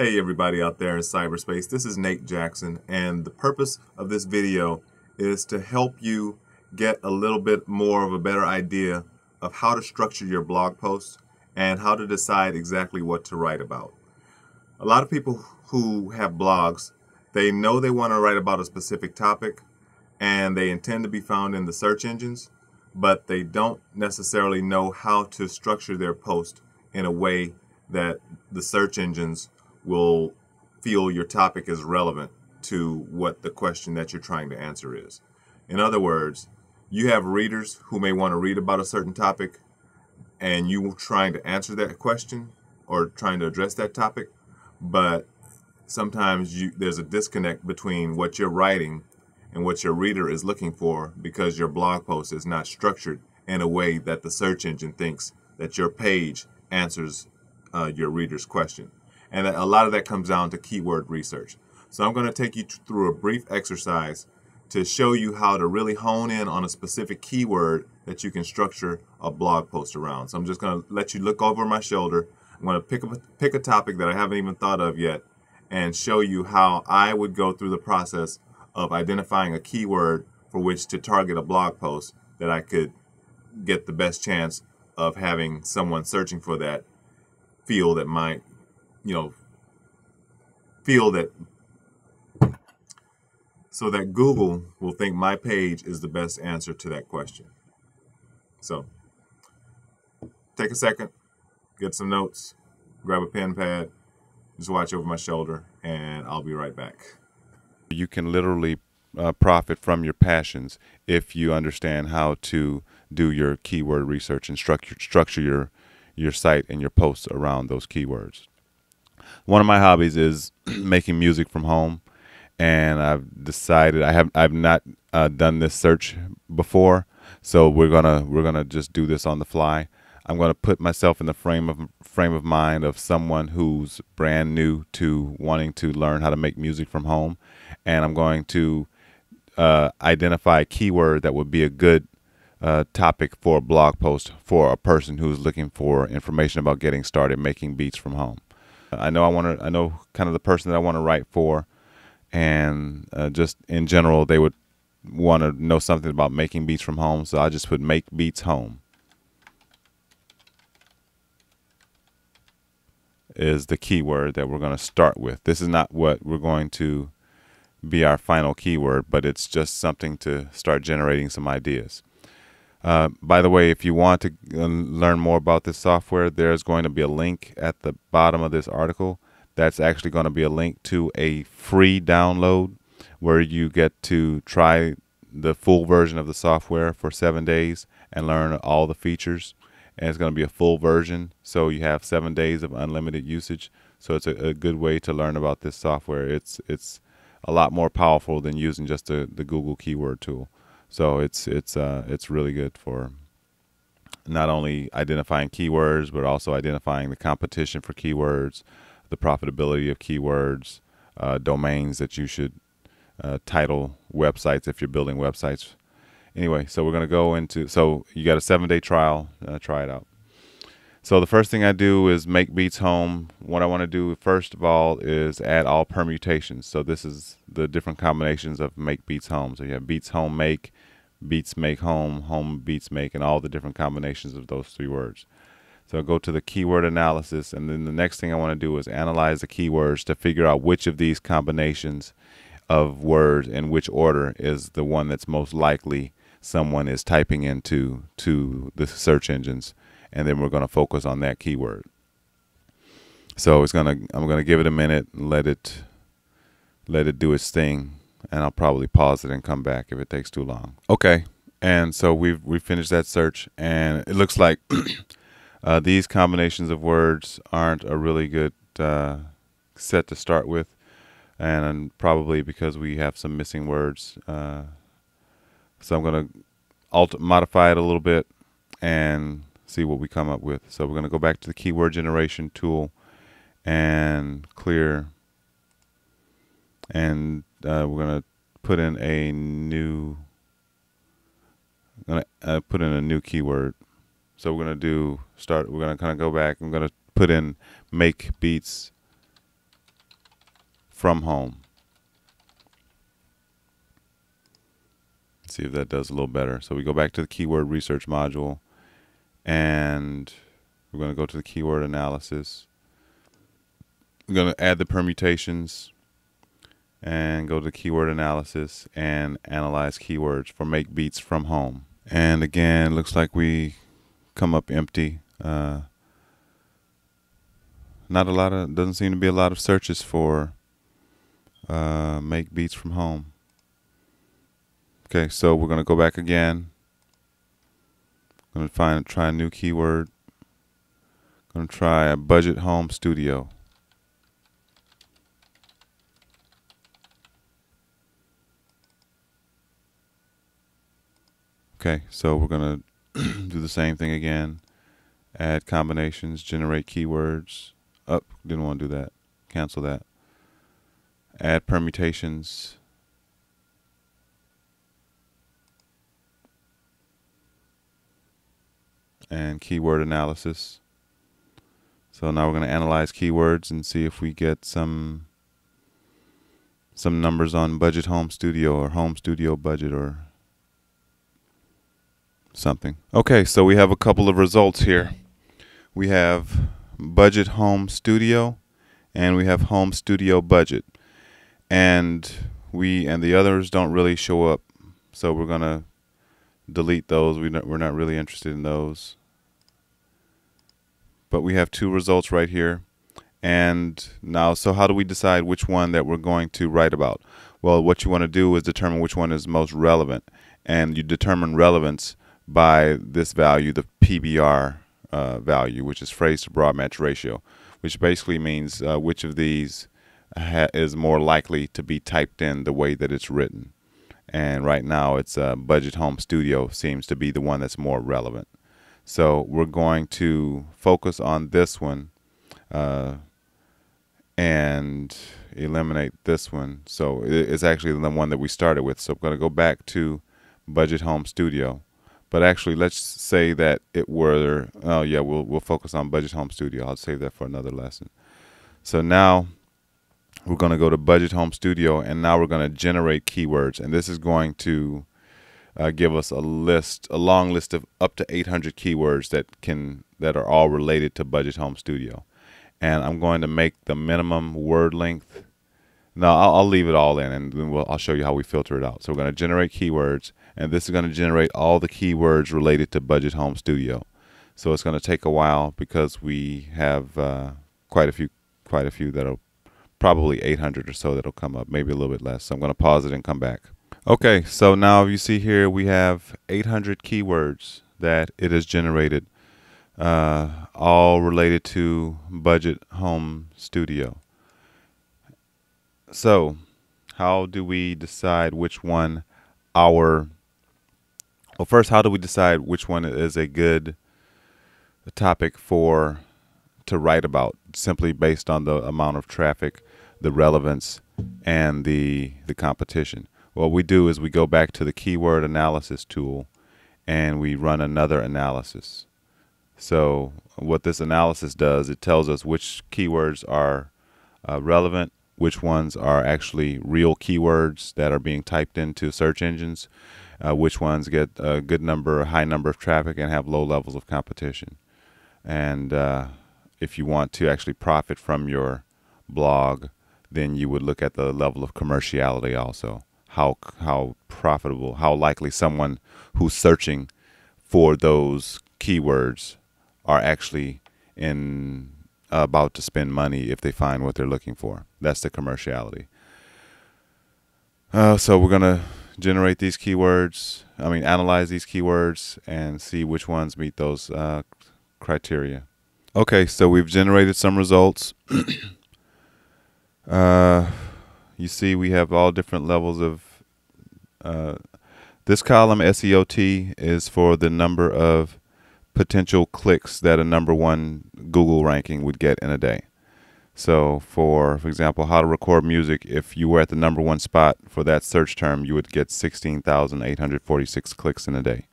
Hey everybody out there in cyberspace, this is Nate Jackson, and the purpose of this video is to help you get a little bit more of a better idea of how to structure your blog post and how to decide exactly what to write about. A lot of people who have blogs, they know they want to write about a specific topic and they intend to be found in the search engines, but they don't necessarily know how to structure their post in a way that the search engines will feel your topic is relevant to what the question that you're trying to answer is. In other words, you have readers who may want to read about a certain topic and you trying to answer that question or trying to address that topic, but sometimes there's a disconnect between what you're writing and what your reader is looking for because your blog post is not structured in a way that the search engine thinks that your page answers your reader's question. And a lot of that comes down to keyword research. So I'm going to take you through a brief exercise to show you how to really hone in on a specific keyword that you can structure a blog post around. So I'm just going to let you look over my shoulder. I'm going to pick a topic that I haven't even thought of yet and show you how I would go through the process of identifying a keyword for which to target a blog post that I could get the best chance of having someone searching for that feel that so that Google will think my page is the best answer to that question. So take a second, get some notes, grab a pen pad, just watch over my shoulder, and I'll be right back. You can literally profit from your passions if you understand how to do your keyword research and structure your site and your posts around those keywords. One of my hobbies is making music from home, and I've decided I've not done this search before, so we're gonna just do this on the fly. I'm gonna put myself in the frame of mind of someone who's brand new to wanting to learn how to make music from home, and I'm going to identify a keyword that would be a good topic for a blog post for a person who's looking for information about getting started making beats from home. I know kind of the person that I want to write for, and just in general they would want to know something about making beats from home, so I just put make beats home is the keyword that we're going to start with. This is not what we're going to be our final keyword, but it's just something to start generating some ideas. By the way, if you want to learn more about this software, there's going to be a link at the bottom of this article. That's actually going to be a link to a free download where you get to try the full version of the software for 7 days and learn all the features. And it's going to be a full version, so you have 7 days of unlimited usage. So it's a good way to learn about this software. It's a lot more powerful than using just the Google keyword tool. So it's really good for not only identifying keywords, but also identifying the competition for keywords, the profitability of keywords, domains that you should title websites if you're building websites. Anyway, so we're going to go into, so you got a 7-day trial, try it out. So the first thing I do is make beats home. What I want to do first of all is add all permutations. So this is the different combinations of make beats home. So you have beats home make, beats make home, home beats make, and all the different combinations of those three words. So I'll go to the keyword analysis, and then the next thing I want to do is analyze the keywords to figure out which of these combinations of words in which order is the one that's most likely someone is typing into the search engines. And then we're going to focus on that keyword. So I'm going to give it a minute and let it do its thing, and I'll probably pause it and come back if it takes too long. Okay, and so we've finished that search, and it looks like these combinations of words aren't a really good set to start with, and probably because we have some missing words. So I'm going to modify it a little bit and see what we come up with. So we're going to go back to the keyword generation tool and clear, and we're going to put in a new keyword. So we're going to we're going to kind of go back. I'm going to put in make beats from home. Let's see if that does a little better. So we go back to the keyword research module, and we're going to go to the keyword analysis. We're going to add the permutations and go to the keyword analysis and analyze keywords for make beats from home. And again, looks like we come up empty. Not a lot of, doesn't seem to be a lot of searches for make beats from home. Okay, so we're going to go back again. Going to try a new keyword. Going to try a budget home studio. Okay, so we're going to do the same thing again. Add combinations, generate keywords. Oh, didn't want to do that. Cancel that. Add permutations. And keyword analysis. So now we're going to analyze keywords and see if we get some numbers on budget home studio or home studio budget or something. Okay, so we have a couple of results here. We have budget home studio and we have home studio budget, and the others don't really show up, so we're gonna delete those. We're not really interested in those. But we have two results right here. And now, so how do we decide which one that we're going to write about? Well, what you want to do is determine which one is most relevant, and you determine relevance by this value, the PBR value, which is phrase to broad match ratio, which basically means which of these is more likely to be typed in the way that it's written. And right now it's budget home studio seems to be the one that's more relevant. So we're going to focus on this one and eliminate this one. So it's actually the one that we started with. So I'm going to go back to budget home studio. But actually, let's say that it were, oh yeah, we'll focus on budget home studio. I'll save that for another lesson. So now we're going to go to budget home studio, and now we're going to generate keywords. And this is going to give us a long list of up to 800 keywords that are all related to budget home studio. And I'm going to make the minimum word length. No, I'll leave it all in, and then I'll show you how we filter it out. So we're going to generate keywords, and this is going to generate all the keywords related to budget home studio. So it's going to take a while because we have quite a few that'll probably 800 or so that'll come up, maybe a little bit less. So I'm going to pause it and come back. Okay, so now you see here we have 800 keywords that it has generated, all related to budget home studio. So how do we decide which one well, first, how do we decide which one is a good topic to write about, simply based on the amount of traffic, the relevance, and the competition? What we do is we go back to the keyword analysis tool and we run another analysis. So what this analysis does, it tells us which keywords are relevant, which ones are actually real keywords that are being typed into search engines, which ones get a high number of traffic and have low levels of competition. And if you want to actually profit from your blog, then you would look at the level of commerciality also. How profitable, how likely someone who's searching for those keywords are actually about to spend money if they find what they're looking for. That's the commerciality. So we're going to generate these keywords, analyze these keywords and see which ones meet those criteria. Okay, so we've generated some results. You see we have all different levels of this column, SEOT, is for the number of potential clicks that a #1 Google ranking would get in a day. So for example, how to record music, if you were at the #1 spot for that search term, you would get 16,846 clicks in a day.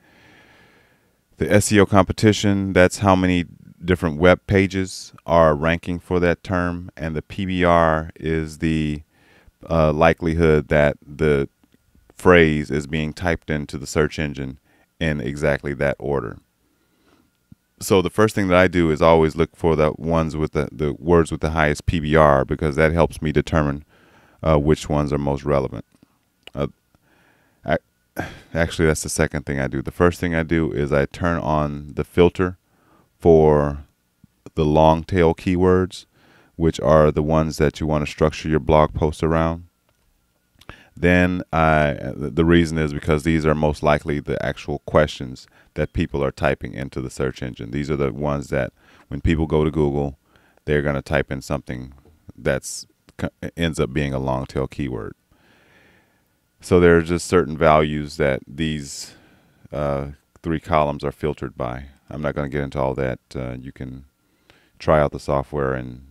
The SEO competition, that's how many different web pages are ranking for that term, and the PBR is the likelihood that the phrase is being typed into the search engine in exactly that order. So the first thing that I do is always look for the ones with the words with the highest PBR, because that helps me determine which ones are most relevant. Actually, that's the second thing I do. The first thing I do is I turn on the filter for the long tail keywords, which are the ones that you want to structure your blog post around. Then the reason is because these are most likely the actual questions that people are typing into the search engine. These are the ones that when people go to Google, they're going to type in something that's ends up being a long tail keyword. So there are just certain values that these 3 columns are filtered by. I'm not going to get into all that. You can try out the software and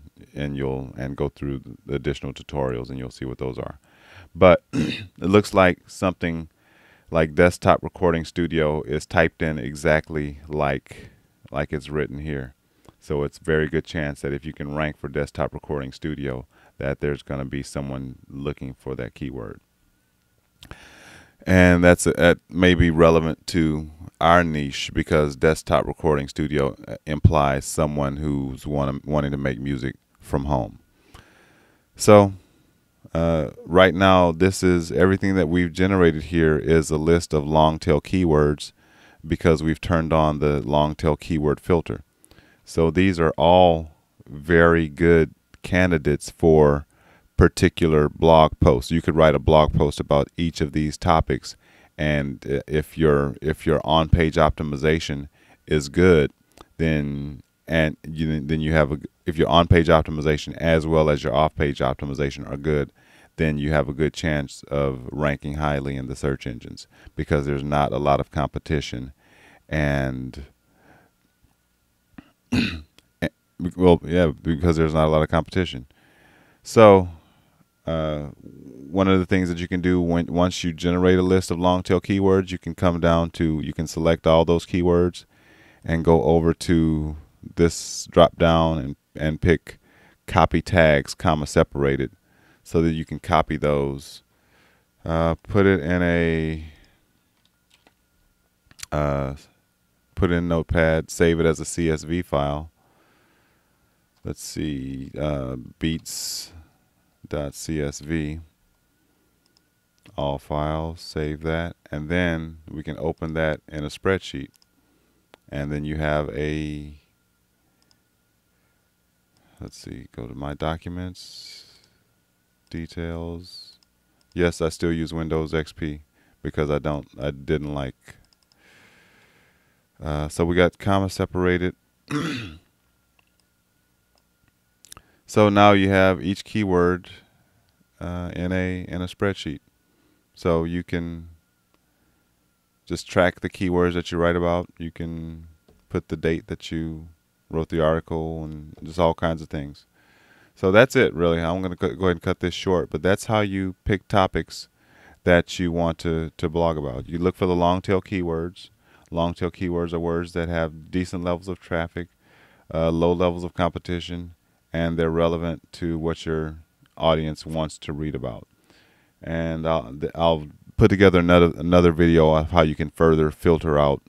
go through the additional tutorials, and you'll see what those are. But it looks like something like Desktop Recording Studio is typed in exactly like it's written here. So it's a very good chance that if you can rank for Desktop Recording Studio, that there's going to be someone looking for that keyword. And that may be relevant to our niche, because Desktop Recording Studio implies someone who's wanting to make music from home. So right now, this is everything that we've generated here is a list of long tail keywords, because we've turned on the long tail keyword filter. So these are all very good candidates for particular blog posts. You could write a blog post about each of these topics, and if your on-page optimization is good, then you have if your on-page optimization as well as your off-page optimization are good, then you have a good chance of ranking highly in the search engines, because there's not a lot of competition. And well, yeah, because there's not a lot of competition. So one of the things that you can do once you generate a list of long tail keywords, you can come down to, you can select all those keywords and go over to this drop down and pick copy tags, comma separated, so that you can copy those, put it in put it in Notepad, save it as a CSV file. Let's see, beats.csv, all files, save that, and then we can open that in a spreadsheet. And then you have let's see, go to my documents, details. Yes, I still use Windows XP because I didn't like. So we got comma separated. So now you have each keyword in a spreadsheet. So you can just track the keywords that you write about. You can put the date that you wrote the article, and just all kinds of things. So that's it, really. I'm going to go ahead and cut this short, but that's how you pick topics that you want to blog about. You look for the long tail keywords. Long tail keywords are words that have decent levels of traffic, low levels of competition, and they're relevant to what your audience wants to read about. And I'll put together another video of how you can further filter out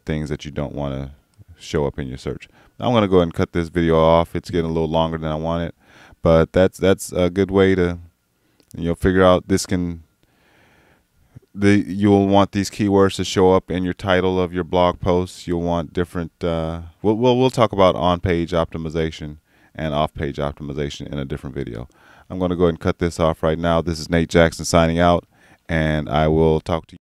things that you don't want to show up in your search. I'm going to go ahead and cut this video off. It's getting a little longer than I want it, but that's a good way to figure out this can. You'll want these keywords to show up in your title of your blog posts. You'll want different. We'll talk about on-page optimization and off-page optimization in a different video. I'm going to go ahead and cut this off right now. This is Nate Jackson signing out, and I will talk to you.